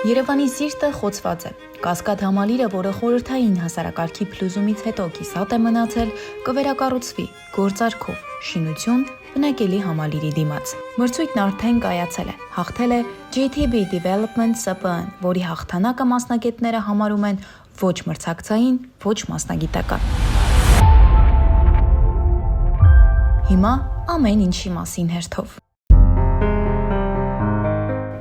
Երևանի սիրտը խոցված է։ Կասկադ համալիրը, որը խորհրդային հասարակարգի փլուզումից հետո կիսատ է մնացել, կվերակառուցվի գործարքով, շինություն բնակելի համալիրի դիմաց։ Մրցույթն արդեն կայացել է, հաղթել է GTB Development ՍՊԸ-ն, որի հաղթանակը մասնագետները համարում են ոչ մրցակցային, ոչ մասնագիտական։ Հիմա ամեն ինչի մասին հերթով։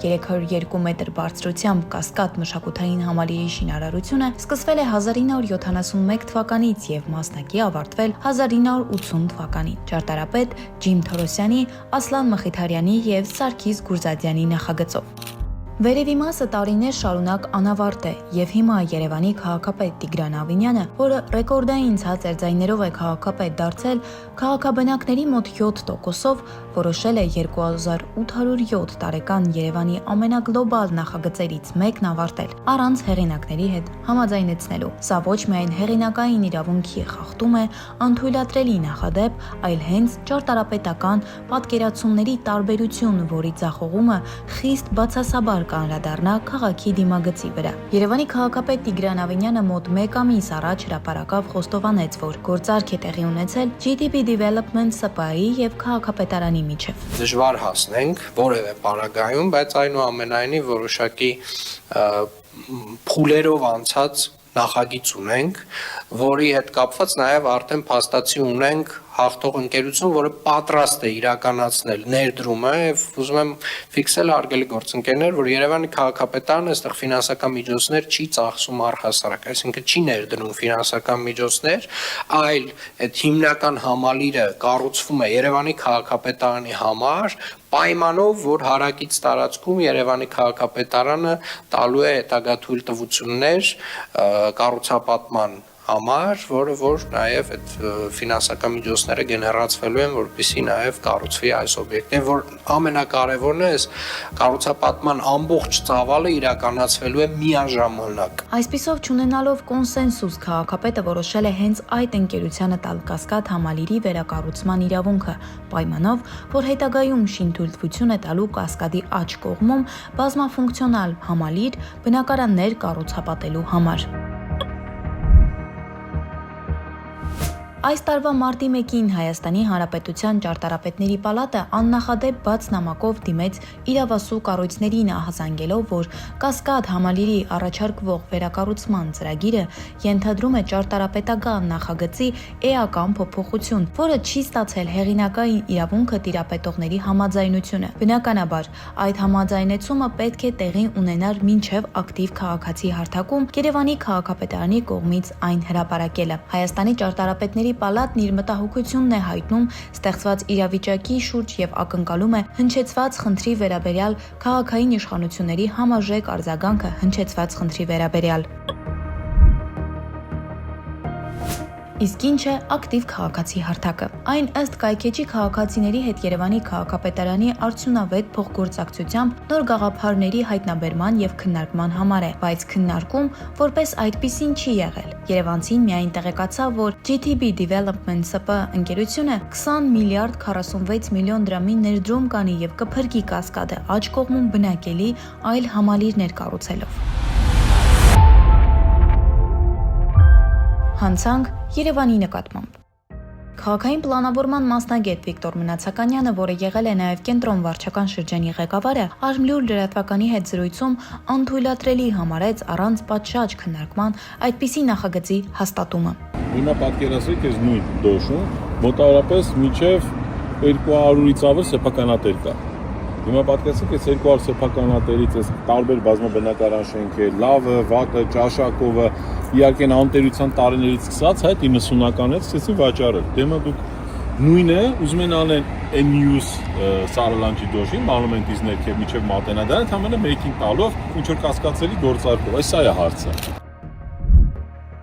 302 մետր բարձրությամբ Կասկադ մշակութային համալիրի շինարարությունը սկսվել է 1971 թվականից եւ մասնակի ավարտվել 1980 թվականին։ Ճարտարապետ Ջիմ Թորոսյանի, Ասլան Մխիթարյանի եւ Սարգիս Գուրզադյանի նախագծով։ Վերևի մասը տարիներ շարունակ անավարտ է եւ հիմա Երևանի քաղաքապետ Տիգրան Ավինյանը, որը ռեկորդային ցածր ձայներով է քաղաքապետ դարձել, քաղաքաբնակների մոտ 7%-ով որոշել է 2807 տարեկան Երևանի ամենագլոբալ նախագծերից մեկն ավարտել, առանց հեղինակների հետ համաձայնեցնելու։ Սա ոչ միայն հեղինակային իրավունքի խախտում է, անթույլատրելի նախադեպ, այլ հենց ճարտարապետական պատկերացումների տարբերություն, որի ձախողումը խիստ բացասաբար կանրադառնա քաղաքի դիմագծի վրա։ Երևանի քաղաքապետ Տիգրան Ավինյանը մոտ 1 ամիս առաջ հրապարակավ խոստովանեց, որ գործարք է տեղի ունեցել GTB Development ՍՊԸ-ի եւ քաղաքապետարանի միջև։ Դժվար հասնենք որևէ պարագայում, բայց այնուամենայնիվ որոշակի փուլերով անցած նախագիծ ունենք, որի հետ կապված նաև արդեն փաստացի ունենք հաղթող ընկերություն, որը պատրաստ է իրականացնել ներդրումը եւ ուզում եմ ֆիքսել հարգելի գործընկերներ, որ Երևանի քաղաքապետարանը այստեղ ֆինանսական միջոցներ չի ծախսում առհասարակ, այսինքն չի ներդնում ֆինանսական միջոցներ, այլ այդ հիմնական համալիրը կառուցվում է Երևանի քաղաքապետարանի համար, պայմանով, որ հարակից տարածքում Երևանի քաղաքապետարանը տալու է հետագա թույլտվություններ կառուցապատման համար, որը որ նաև այդ ֆինանսական միջոցները գեներացվելու են, որպեսզի նաև կառուցվի այս օբյեկտը, որ ամենակարևորն է, այս կառուցապատման ամբողջ ծավալը իրականացվելու է միաժամանակ։ Այսպիսով չունենալով կոնսենսուս, քաղաքապետը որոշել է հենց այդ ընկերությանը տալ Կասկադ համալիրի վերակառուցման իրավունքը, պայմանով, որ հետագայում շինթույլտվություն է տալու Կասկադի աջ կողմում բազմաֆունկցիոնալ համալիր բնակարաններ կառուցապատելու համար։ Այս տարվա մարտի 1-ին Հայաստանի Հանրապետության ճարտարապետների պալատը աննախադեպ բաց նամակով դիմեց իրավասու կառույցներին ահազանգելով, որ Կասկադ համալիրի առաջարկվող վերակառուցման ծրագիրը ենթադրում է ճարտարապետական նախագծի էական փոփոխություն, որը չի ստացել հեղինակային իրավունքը տիրապետողների համաձայնությունը։ Բնականաբար, այդ համաձայնեցումը պետք է տեղի ունենար մինչև ակտիվ քաղաքացի հարթակում Երևանի քաղաքապետարանի կողմից այն հրապարակելը։ Հայաստանի ճարտարապետների պալատն իր մտահոգությունն է հայտնում ստեղծված իրավիճակի շուրջ եւ ակնկալում է հնչեցված խնդրի վերաբերյալ քաղաքային իշխանությունների համաժեք արձագանքը հնչեցված խնդրի վերաբերյալ։ Իսկ ինչ է ակտիվ քաղաքացի հարթակը։ Այն ըստ կայքեջի քաղաքացիների հետ Երևանի քաղաքապետարանի արդյունավետ փոխգործակցությամբ նոր գաղափարների հայտնաբերման եւ քննարկման համար է, բայց քննարկում որպես այդպիսին չի եղել։ Երևանցին միայն տեղեկացավ, որ GTB Development ՍՊԸ ընկերությունը 20 միլիարդ 46 միլիոն դրամի ներդրում կանի եւ կփրկի Կասկադը աջ կողմում բնակելի այլ համալիրներ կառուցելով։ Հանցանք Երևանի նկատմամբ։ Քաղաքային պլանավորման մասնագետ Վիկտոր Մնացականյանը, որը եղել է նաև կենտրոն վարչական շրջանի ղեկավարը, Արմլյուր լրատվականի հետ զրույցում անթույլատրելի համարեց առանց պատշաճ քննարկման այդպիսի նախագծի հաստատումը։ Հիմա պատկերացրեք այս նույն դոշում մոտավորապես մինչև 200-ից ավել սեփականատեր կա։ Հիմա պատկերացրեք այս 200 սեփականատերից այս տարբեր բազմաբնակարան շենքեր, լավը, վատը, ճաշակովը, իհարկե անտերության տարիներից սկսած այդ 90-ականից սկսեցին վաճառել։ Դեմը դուք նույնը ուզում են անեն N-News Սարալանջի դոշին, մոնումենտից ներքև միջև Մատենադարան, ընդամենը մեկին տալով ինչ որ կասկածելի գործարքով։ Այս սա է հարցը։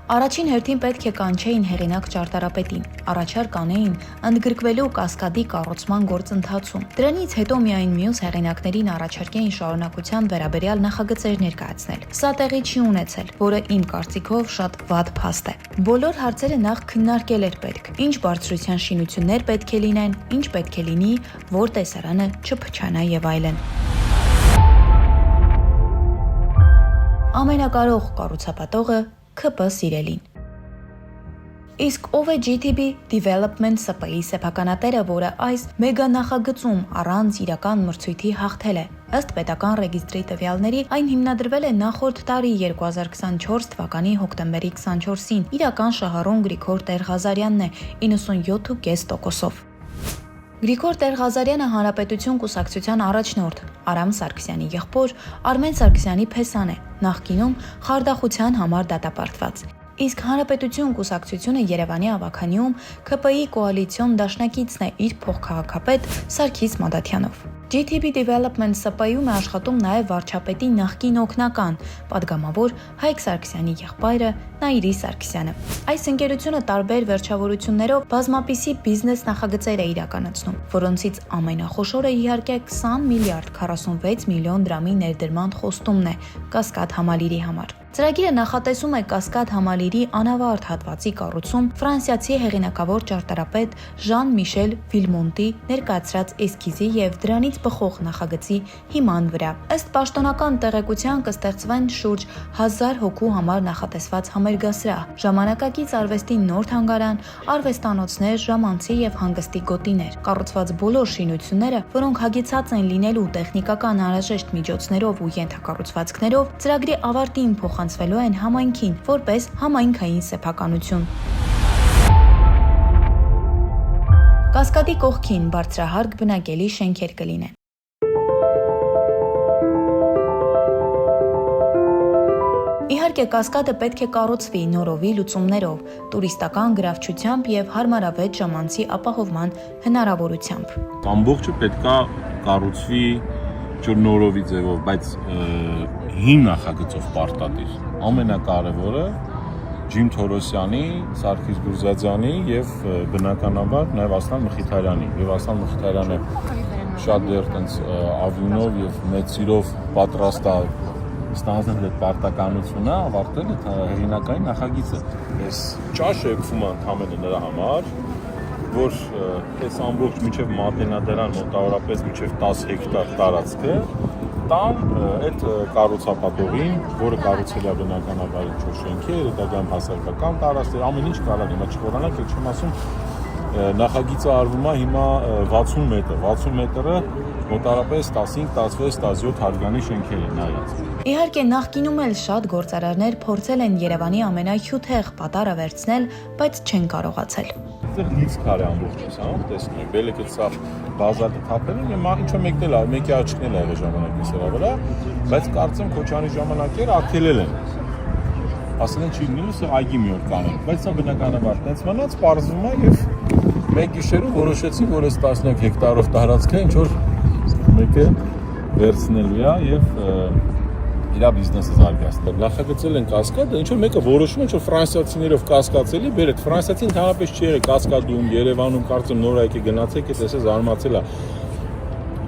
Առաջին հերթին պետք է կանչեին հեղինակ ճարտարապետին, առաջարկ անեին ընդգրկվելու Կասկադի կառուցման գործընթացում։ Դրանից հետո միայն մյուս հեղինակներին առաջարկեին շարունակության վերաբերյալ նախագծեր ներկայացնել։ Սա տեղի չի ունեցել, որը իմ կարծիքով շատ վատ փաստ է։ Բոլոր հարցերը նախ քննարկել էր պետք։ Ինչ բարձրության շինություններ պետք է լինեն, ինչ պետք է լինի, որ տեսարանը չփչանա եւ այլն։ ամենակարող կառուցապատողը ՔՊ Սիրելին։ Իսկ ով է GTB Development ՍՊ-ի սեփականատերը, որը այս մեգա նախագծում առանց իրական մրցույթի հաղթել է։ Ըստ պետական ռեգիստրի տվյալների, այն հիմնադրվել է նախորդ տարի 2024 թվականի հոկտեմբերի 24-ին։ Իրական շահառուն Գրիգոր Տեր-Ղազարյանն է 97.5%-ով։ Գրիգոր Տեր-Ղազարյանը Հանրապետություն կուսակցության առաջնորդ, Արամ Սարգսյանի եղբոր, Արմեն Սարգսյանի փեսան է, նախկինում խարդախության համար դատապարտված։ Իսկ Հանրապետություն կուսակցությունը Երևանի ավագանիում ՔՊ-ի կոալիցիոն դաշնակիցն է իր փոխքաղաքապետ Սարգիս Մադաթյանով։ GTB Development ՍՊ-ում է աշխատում նաև վարչապետի նախկին օգնական, падգամավոր Հայկ Սարգսյանի եղբայրը Նաիրի Սարգսյանը։ Այս ընկերությունը տարբեր վերջավորություններով բազմապիսի բիզնես նախագծեր է իրականացնում, որոնցից ամենախոշորը իհարկե 20 միլիարդ 46 միլիոն դրամի ներդրման խոստումն է Կասկադ համալիրի համար։ Ծրագիրը նախատեսում է Կասկադ համալիրի անավարտ հատվածի կառուցում ֆրանսիացի հեղինակավոր ճարտարապետ Ժան-Միշել Վիլմոնտի ներկայացրած էսքիզի եւ դրանից բխող նախագծի հիման վրա։ Ըստ պաշտոնական տեղեկության կստեղծվեն շուրջ 1000 հոգու համար նախատեսված համերգասրահ, ժամանակակից արվեստի նոր թանգարան, արվեստանոցներ, ժամանցի եւ հանգստի գոտիներ։ Կառուցված բոլոր շինությունները, որոնք հագեցած են լինելու տեխնիկական անհրաժեշտ միջոցներով ու ենթակառուցվածքներով, ծրագրի ավարտին փոխանցվելու են համայնքին որպես համայնքային սեփականություն։ Կասկադի կողքին բարձրահարկ բնակելի շենքեր կլինեն։ Իհարկե Կասկադը պետք է կառուցվի նորովի լուծումներով, տուրիստական գրավչությամբ եւ հարմարավետ ժամանցի ապահովման հնարավորությամբ։ Ամբողջը պետքա կառուցվի նորովի ձևով, բայց հին նախագծով պարտադիր։ Ամենակարևորը Ջիմ Թորոսյանի, Սարգիս Գուրզադյանի եւ բնականաբար նաեւ Ասլան Մխիթարյանի։ Եվ Ասլան Մխիթարյանը շատ դեռ տենց ավյունով եւ մեծ սիրով պատրաստ է ստանձնել այդ պարտականությունը, ավարտել այդ հեղինակային նախագիծը։ Ես ճաշ եկվում ընդհանրապես նրա համար, որ այս ամբողջ միջև Մատենադարան մոտավորապես միջև 10 հեկտար տարածքը տան այդ կառուցապատողին, որը կառուցել է բնականաբար ինչ-որ շենքեր, հետագայում հասարակական տարածքներ, ամեն ինչ կարող է, հիմա չխորանանք, եք չեմ ասում, նախագիծը արվում է հիմա 60 մետր, 60 մետրը մոտավորապես 15-16-17 հարգանի շենքեր են նայած։ Իհարկե նախկինում էլ շատ գործարարներ փորձել են Երևանի ամենահյութեղ պատառը վերցնել, բայց չեն կարողացել։ Այդտեղ լիցք քար է ամբողջից, հա, տեսնում եք, բելեքը սա բազալը թափել են, եւ ինչ-որ մեկնել է, մեկի աչքնել է եղել ժամանակի սրա վրա, բայց կարծեմ Քոչարի ժամանակները ակելել են։ Ասել են չի լինելու, սա այգի մի օր կանեն, բայց սա բնականաբար տենց մնաց, պարզվում է եւ մեկ գիշերում որոշեցին, որ այս 12 հեկտարով տարածքը ինչ որ մեկը վերցնելու է եւ իր բիզնեսը զարգացնել։ Նախագծել են Կասկադը, ինչ որ մեկը որոշում է, ինչ որ ֆրանսիացիներով կասկածելի, բերեք ֆրանսիացին ընդհանրապես չի եղել Կասկադում, Երևանում, կարծեմ նոր այգի գնացեք, այս զարմացել է։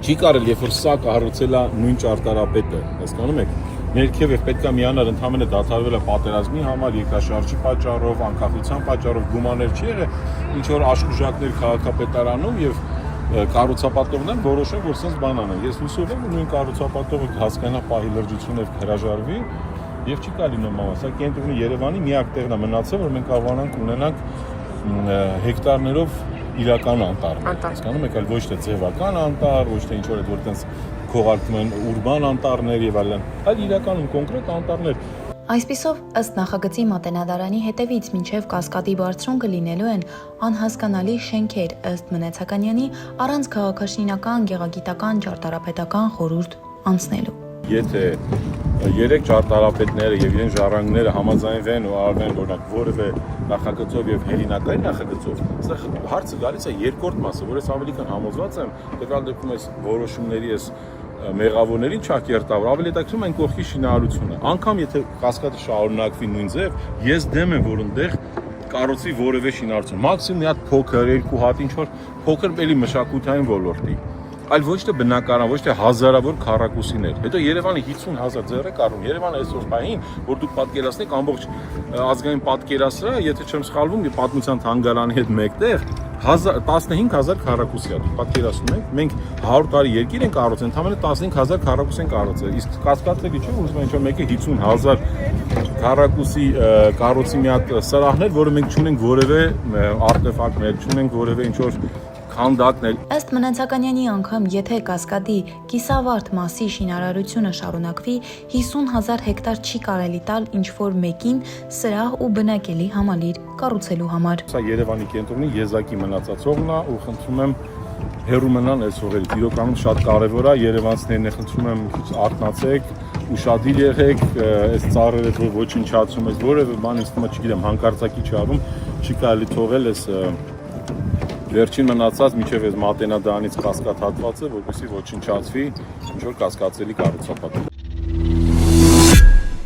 Չի կարել, երբ որ սա կառուցել է նույն ճարտարապետը, հասկանում եք։ Ներքև է պետք է միանալ ընդհանրապես դադարվել է պատերազմի համար, երկրաշարժի պատճառով, անկախության պատճառով գումարներ չի եղել, ինչ որ աշխուժակներ քաղաքապետարանում եւ կառուցապատողներն որոշեն, որ sense բան անեն։ Ես հուսով եմ, որ նույն կառուցապատողը հասկանա պահի լրջությունը եւ հրաժարվի եւ չի կարելի նոմա, սա կենտրոնի Երևանի միակ տեղն է մնացել, որ մենք կարողանանք ունենանք հեկտարներով իրական անտառներ։ Հասկանում եք, այլ ոչ թե ձևական անտառ, ոչ թե ինչ որ այդ որ տենց քողարկում են ուրբան անտառներ եւ այլն, այլ իրականում կոնկրետ անտառներ։ Այսպիսով, ըստ նախագծի Մատենադարանի հետևից մինչև Կասկադի բարձրում կլինելու են անհասկանալի շենքեր, ըստ Մնացականյանի, առանց քաղաքաշինական, գեղագիտական, ճարտարապետական խորհուրդ անցնելու։ Եթե երեք ճարտարապետները եւ իրեն ժառանգները համաձայնվեն ու արվեն օրինակ որևէ նախագծով եւ հերինակային նախագծով, սա հարցը գալիս է երկրորդ մասը, որ ես ավելի քան համոզված եմ, տվյալ դեպքում այս որոշումների այս մեղավորներին չակերտավոր, ավելի հետաքրքրում են կողքի շինարարությունը։ Անկամ եթե Կասկադը շարունակվի նույն ձև, ես դեմ եմ, որ այնտեղ կառուցվի որևէ շինարարություն։ Մաքսիմում մի հատ փոքր, երկու հատ ինչ որ փոքր էլի մշակութային ոլորտի, այլ ոչ թե բնակարան, ոչ թե հազարավոր քառակուսիներ։ Հետո Երևանի 50,000 ձեռ է կառնում։ Երևանը այսօր պահին, որ դուք պատկերացնեք ամբողջ ազգային պատկերասրահը, եթե չեմ սխալվում, պատմության թանգարանի հետ մեկտեղ 15000 քառակուսի է, պատկերացնում եք, մենք 100 տարի երկիր ենք կառուցել, ընդամենը 15000 քառակուս են կառուցել, իսկ կասկածելի չէ, որ ինչ-որ մեկը 50000 քառակուսի կառուցի մի հատ սրահներ, որը մենք չունենք որևէ արտեֆակտներ, չունենք որևէ ինչ-որ քանդակներ։ Ըստ Մնացականյանի անգամ, եթե Կասկադի կիսավարդ մասի շինարարությունը շարունակվի, 50,000 հեկտար չի կարելի տալ ինչ-որ մեկին սրահ ու բնակելի համալիր կառուցելու համար։ Սա Երևանի կենտրոնի եզակի մնացածողն է ու խնդրում եմ հեռու մնան այս հողերից։ Իրականում շատ կարևոր է, երևանցիներն խնդրում եմ քիչ արթնացեք, ուշադիր եղեք, այս ծառերը որ ոչնչացում, այս որևէ բան ինձ թվում է, չգիտեմ, հանկարծակի չի արվում, չի կարելի թողել այս վերջին մնացած միջև այս մատենադանից կասկադ հատվածը, որպեսզի ոչնչացվի ինչ որ կասկածելի կառուցապատ։